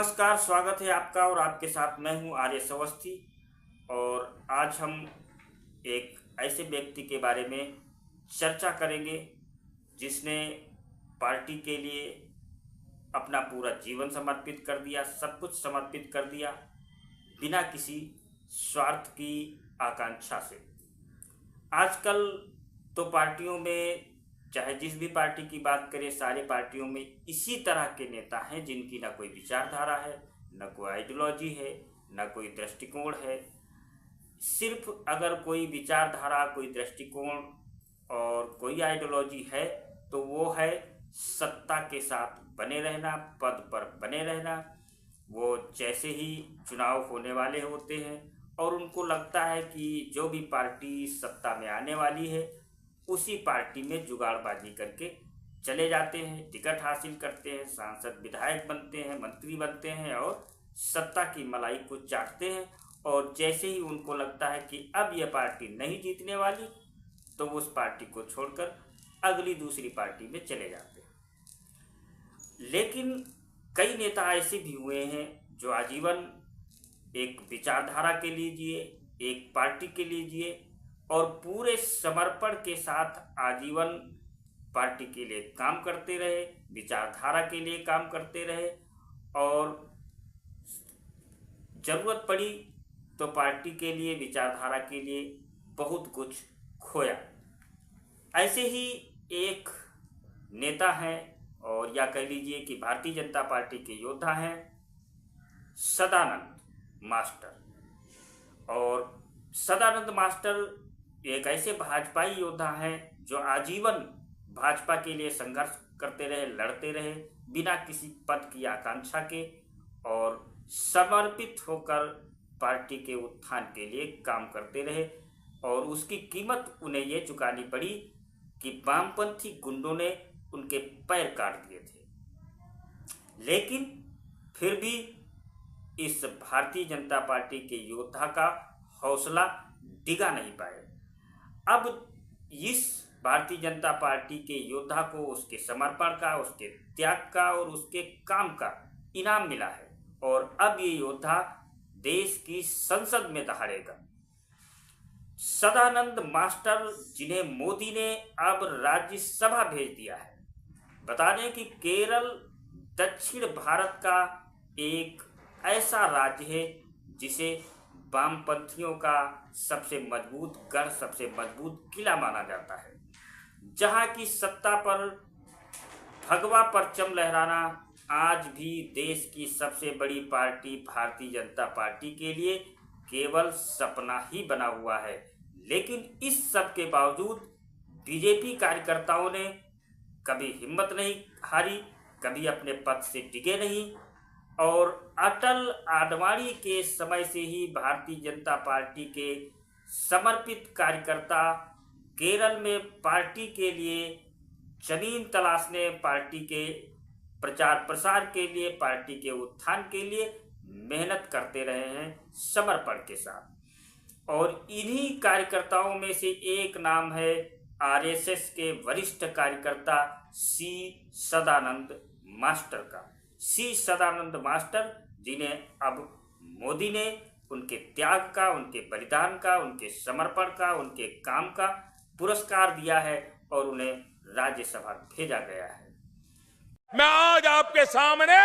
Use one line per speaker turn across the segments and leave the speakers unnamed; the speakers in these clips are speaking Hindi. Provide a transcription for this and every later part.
नमस्कार, स्वागत है आपका और आपके साथ मैं हूं आर्य अवस्थी। और आज हम एक ऐसे व्यक्ति के बारे में चर्चा करेंगे जिसने पार्टी के लिए अपना पूरा जीवन समर्पित कर दिया, सब कुछ समर्पित कर दिया बिना किसी स्वार्थ की आकांक्षा से। आजकल तो पार्टियों में, चाहे जिस भी पार्टी की बात करें, सारे पार्टियों में इसी तरह के नेता हैं जिनकी ना कोई विचारधारा है, ना कोई आइडियोलॉजी है, ना कोई दृष्टिकोण है। सिर्फ अगर कोई विचारधारा, कोई दृष्टिकोण और कोई आइडियोलॉजी है तो वो है सत्ता के साथ बने रहना, पद पर बने रहना। वो जैसे ही चुनाव होने वाले होते हैं और उनको लगता है कि जो भी पार्टी सत्ता में आने वाली है उसी पार्टी में जुगाड़बाजी करके चले जाते हैं, टिकट हासिल करते हैं, सांसद विधायक बनते हैं, मंत्री बनते हैं और सत्ता की मलाई को चाटते हैं। और जैसे ही उनको लगता है कि अब यह पार्टी नहीं जीतने वाली तो वो उस पार्टी को छोड़कर अगली दूसरी पार्टी में चले जाते हैं। लेकिन कई नेता ऐसे भी हुए हैं जो आजीवन एक विचारधारा के लिए जिए, एक पार्टी के लिए जिए और पूरे समर्पण के साथ आजीवन पार्टी के लिए काम करते रहे, विचारधारा के लिए काम करते रहे और जरूरत पड़ी तो पार्टी के लिए, विचारधारा के लिए बहुत कुछ खोया। ऐसे ही एक नेता हैं और या कह लीजिए कि भारतीय जनता पार्टी के योद्धा हैं सदानंद मास्टर। और सदानंद मास्टर एक ऐसे भाजपाई योद्धा हैं जो आजीवन भाजपा के लिए संघर्ष करते रहे, लड़ते रहे बिना किसी पद की आकांक्षा के और समर्पित होकर पार्टी के उत्थान के लिए काम करते रहे। और उसकी कीमत उन्हें ये चुकानी पड़ी कि वामपंथी गुंडों ने उनके पैर काट दिए थे। लेकिन फिर भी इस भारतीय जनता पार्टी के योद्धा का हौसला डिगा नहीं पाए। अब इस भारतीय जनता पार्टी के योद्धा को उसके समर्पण का, उसके त्याग का और उसके काम का इनाम मिला है और अब ये योद्धा देश की संसद में दहाड़ेगा। सदानंद मास्टर, जिन्हें मोदी ने अब राज्यसभा भेज दिया है। बता दें कि केरल दक्षिण भारत का एक ऐसा राज्य है जिसे वामपंथियों का सबसे मजबूत गढ़, सबसे मजबूत किला माना जाता है, जहां की सत्ता पर भगवा परचम लहराना आज भी देश की सबसे बड़ी पार्टी भारतीय जनता पार्टी के लिए केवल सपना ही बना हुआ है। लेकिन इस सब के बावजूद बीजेपी कार्यकर्ताओं ने कभी हिम्मत नहीं हारी, कभी अपने पद से डिगे नहीं और अटल आडवाणी के समय से ही भारतीय जनता पार्टी के समर्पित कार्यकर्ता केरल में पार्टी के लिए जमीन तलाशने, पार्टी के प्रचार प्रसार के लिए, पार्टी के उत्थान के लिए मेहनत करते रहे हैं समर्पण के साथ। और इन्हीं कार्यकर्ताओं में से एक नाम है आरएसएस के वरिष्ठ कार्यकर्ता सी सदानंद मास्टर का। सी सदानंद मास्टर, जिन्हें अब मोदी ने उनके त्याग का, उनके बलिदान का, उनके समर्पण का, उनके काम का पुरस्कार दिया है और उन्हें राज्यसभा भेजा गया है।
मैं आज आपके सामने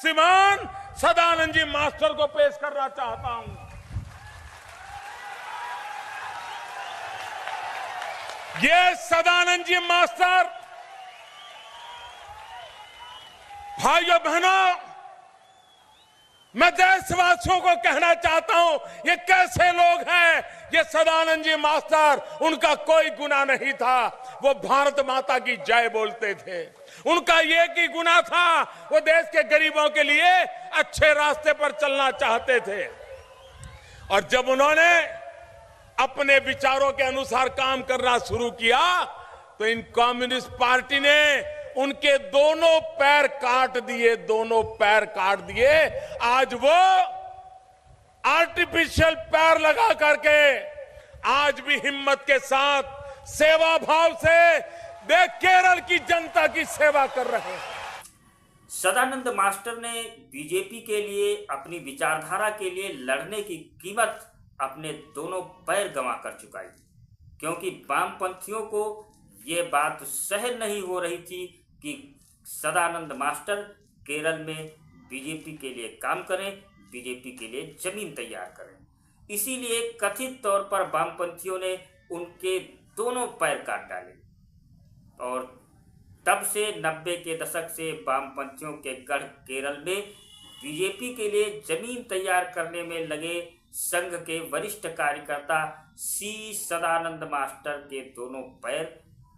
श्रीमान सदानंद जी मास्टर को पेश करना चाहता हूं। ये सदानंद जी मास्टर, भाइयों बहनों, मैं देशवासियों को कहना चाहता हूं, ये कैसे लोग हैं। ये सदानंद जी मास्टर, उनका कोई गुनाह नहीं था, वो भारत माता की जय बोलते थे। उनका एक ही गुनाह था, वो देश के गरीबों के लिए अच्छे रास्ते पर चलना चाहते थे। और जब उन्होंने अपने विचारों के अनुसार काम करना शुरू किया तो इन कम्युनिस्ट पार्टी ने उनके दोनों पैर काट दिए, दोनों पैर काट दिए। आज वो आर्टिफिशियल पैर लगा करके आज भी हिम्मत के साथ, सेवा भाव से केरल की जनता की सेवा कर रहे हैं।
सदानंद मास्टर ने बीजेपी के लिए, अपनी विचारधारा के लिए लड़ने की कीमत अपने दोनों पैर गंवा कर चुकाई, क्योंकि वामपंथियों को ये बात सहन नहीं हो रही थी कि सदानंद मास्टर केरल में बीजेपी के लिए काम करें, बीजेपी के लिए जमीन तैयार करें। इसीलिए कथित तौर पर वामपंथियों ने उनके दोनों पैर काट डाले और तब से 90 के दशक से वामपंथियों के गढ़ केरल में बीजेपी के लिए जमीन तैयार करने में लगे संघ के वरिष्ठ कार्यकर्ता सी सदानंद मास्टर के दोनों पैर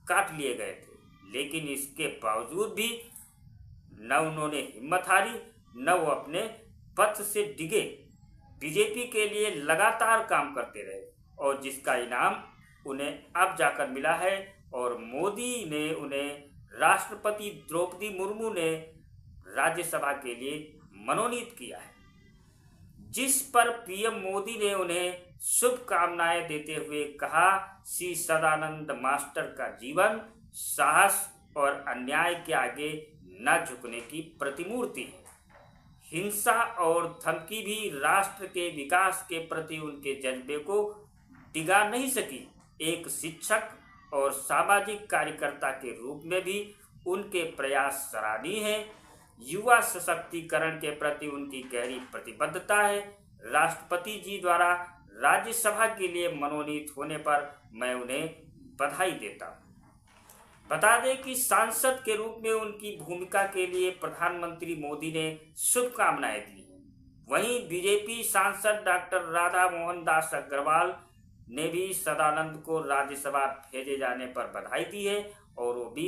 काट लिए गए थे। लेकिन इसके बावजूद भी न उन्होंने हिम्मत हारी, न वो अपने पथ से डिगे, बीजेपी के लिए लगातार काम करते रहे और जिसका इनाम उन्हें अब जाकर मिला है। और मोदी ने उन्हें, राष्ट्रपति द्रौपदी मुर्मू ने राज्यसभा के लिए मनोनीत किया है, जिस पर पीएम मोदी ने उन्हें शुभकामनाएं देते हुए कहा, सी सदानंद मास्टर का जीवन साहस और अन्याय के आगे न झुकने की प्रतिमूर्ति है। हिंसा और धमकी भी राष्ट्र के विकास के प्रति उनके जज्बे को डिगा नहीं सकी। एक शिक्षक और सामाजिक कार्यकर्ता के रूप में भी उनके प्रयास सराहनीय हैं। युवा सशक्तिकरण के प्रति उनकी गहरी प्रतिबद्धता है। राष्ट्रपति जी द्वारा राज्यसभा के लिए मनोनीत होने पर मैं उन्हें बधाई देता हूँ। बता दें कि सांसद के रूप में उनकी भूमिका के लिए प्रधानमंत्री मोदी ने शुभकामनाएं दी हैं। वहीं बीजेपी सांसद डॉक्टर राधा मोहन दास अग्रवाल ने भी सदानंद को राज्यसभा भेजे जाने पर बधाई दी है और वो भी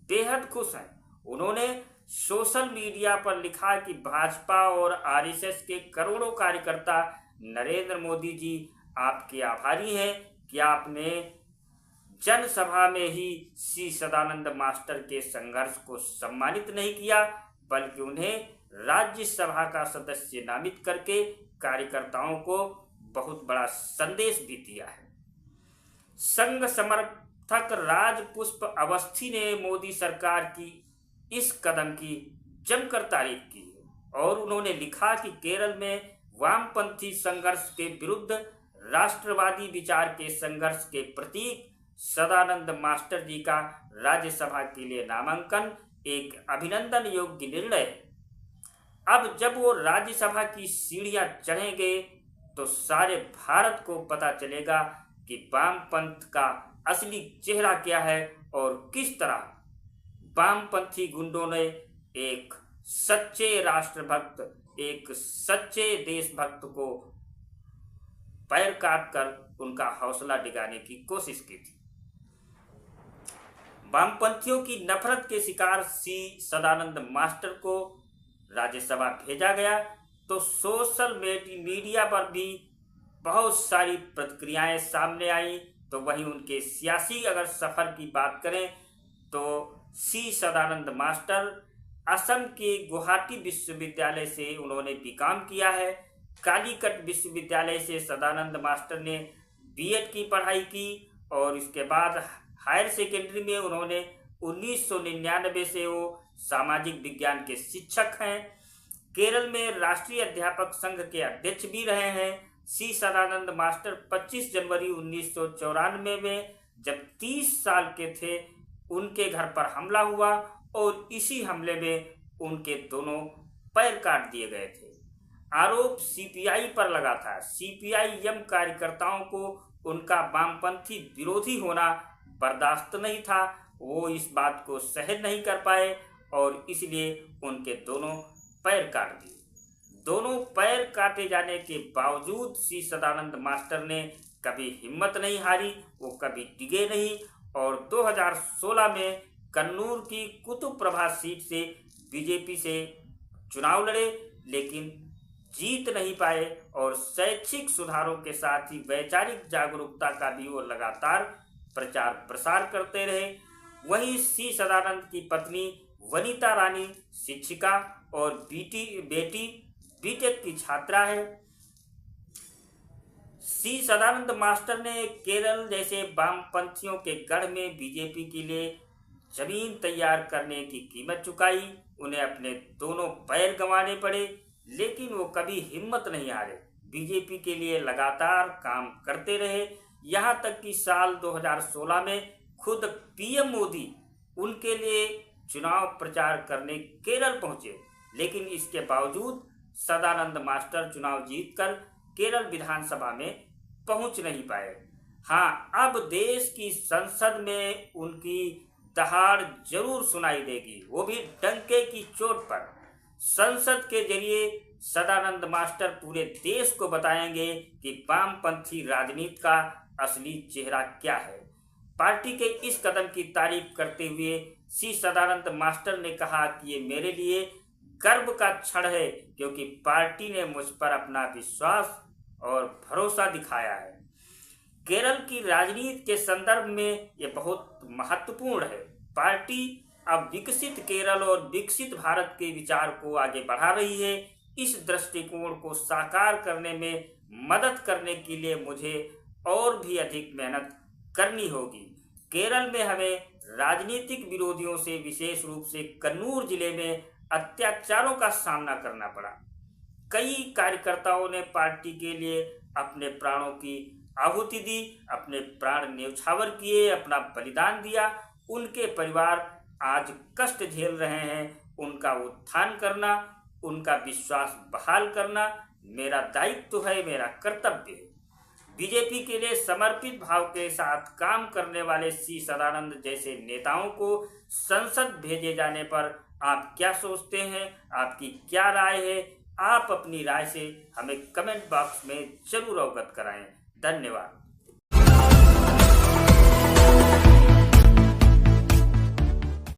बेहद खुश हैं। उन्होंने सोशल मीडिया पर लिखा कि भाजपा और आरएसएस के करोड़ों कार्यकर्ता नरेंद्र मोदी जी आपके आभारी हैं कि आपने जनसभा में ही सी सदानंद मास्टर के संघर्ष को सम्मानित नहीं किया, बल्कि उन्हें राज्यसभा का सदस्य नामित करके कार्यकर्ताओं को बहुत बड़ा संदेश भी दिया है। संघ समर्थक राजपुष्प अवस्थी ने मोदी सरकार की इस कदम की जमकर तारीफ की है और उन्होंने लिखा कि केरल में वामपंथी संघर्ष के विरुद्ध राष्ट्रवादी विचार के संघर्ष के प्रतीक सदानंद मास्टर जी का राज्यसभा के लिए नामांकन एक अभिनंदन योग्य निर्णय है। अब जब वो राज्यसभा की सीढ़ियां चढ़ेंगे तो सारे भारत को पता चलेगा कि वामपंथ का असली चेहरा क्या है और किस तरह वामपंथी गुंडों ने एक सच्चे राष्ट्रभक्त, एक सच्चे देशभक्त को पैर काट कर उनका हौसला डिगाने की कोशिश की थी। वामपंथियों की नफरत के शिकार सी सदानंद मास्टर को राज्यसभा भेजा गया तो सोशल मीडिया पर भी बहुत सारी प्रतिक्रियाएं सामने आई। तो वहीं उनके सियासी अगर सफर की बात करें तो सी सदानंद मास्टर असम के गुवाहाटी विश्वविद्यालय से उन्होंने बीकॉम किया है। कालीकट विश्वविद्यालय से सदानंद मास्टर ने बीएड की पढ़ाई की और इसके बाद हायर सेकेंडरी में उन्होंने 1999 से वो सामाजिक विज्ञान के शिक्षक हैं। केरल में राष्ट्रीय अध्यापक संघ के अध्यक्ष भी रहे हैं। सी सदानंद मास्टर 25 जनवरी 1994 में जब 30 साल के थे उनके घर पर हमला हुआ और इसी हमले में उनके दोनों पैर काट दिए गए थे। आरोप सीपीआई पर लगा था। सीपीआई-एम कार्यकर्ताओं को उनका वामपंथी विरोधी होना बर्दाश्त नहीं था। वो इस बात को सहन नहीं कर पाए और इसलिए उनके दोनों पैर काट दिए। दोनों पैर काटे जाने के बावजूद सी सदानंद मास्टर ने कभी हिम्मत नहीं हारी, वो कभी डिगे नहीं और 2016 में कन्नूर की कुतुब प्रभा सीट से बीजेपी से चुनाव लड़े, लेकिन जीत नहीं पाए और शैक्षिक सुधारों के साथ ही वैचारिक जागरूकता का भी वो लगातार प्रचार प्रसार करते रहे। वहीं सी सदानंद की पत्नी वनिता रानी शिक्षिका और बेटी बीटेक की छात्रा है। सी सदानंद मास्टर ने केरल जैसे वामपंथियों के गढ़ में बीजेपी के लिए जमीन तैयार करने की कीमत चुकाई, उन्हें अपने दोनों पैर गंवाने पड़े, लेकिन वो कभी हिम्मत नहीं हारे। बीजेपी के लिए लगातार काम करते रहे, यहाँ तक कि साल 2016 में खुद पीएम मोदी उनके लिए चुनाव प्रचार करने केरल पहुंचे। लेकिन इसके बावजूद सदानंद मास्टर चुनाव जीतकर केरल विधानसभा में पहुंच नहीं पाए। हाँ, अब देश की संसद में उनकी दहाड़ जरूर सुनाई देगी, वो भी डंके की चोट पर। संसद के जरिए सदानंद मास्टर पूरे देश को बताएंगे कि वामपंथी राजनीति का असली चेहरा क्या है। पार्टी के इस कदम की तारीफ करते हुए सी सदानंद मास्टर ने कहा कि ये मेरे लिए गर्व का क्षण है, क्योंकि पार्टी ने मुझ पर अपना विश्वास और भरोसा दिखाया है। केरल की राजनीति के संदर्भ में ये बहुत महत्वपूर्ण है। पार्टी अब विकसित केरल और विकसित भारत के विचार को आगे बढ़ा रही है। इस दृष्टिकोण को साकार करने में मदद करने के लिए मुझे और भी अधिक मेहनत करनी होगी। केरल में हमें राजनीतिक विरोधियों से, विशेष रूप से कन्नूर जिले में अत्याचारों का सामना करना पड़ा। कई कार्यकर्ताओं ने पार्टी के लिए अपने प्राणों की आहुति दी, अपने प्राण न्यौछावर किए, अपना बलिदान दिया। उनके परिवार आज कष्ट झेल रहे हैं। उनका उत्थान करना, उनका विश्वास बहाल करना मेरा दायित्व है, मेरा कर्तव्य है। बीजेपी के लिए समर्पित भाव के साथ काम करने वाले सी सदानंद जैसे नेताओं को संसद भेजे जाने पर आप क्या सोचते हैं? आपकी क्या राय है? आप अपनी राय से हमें कमेंट बॉक्स में जरूर अवगत कराएं। धन्यवाद।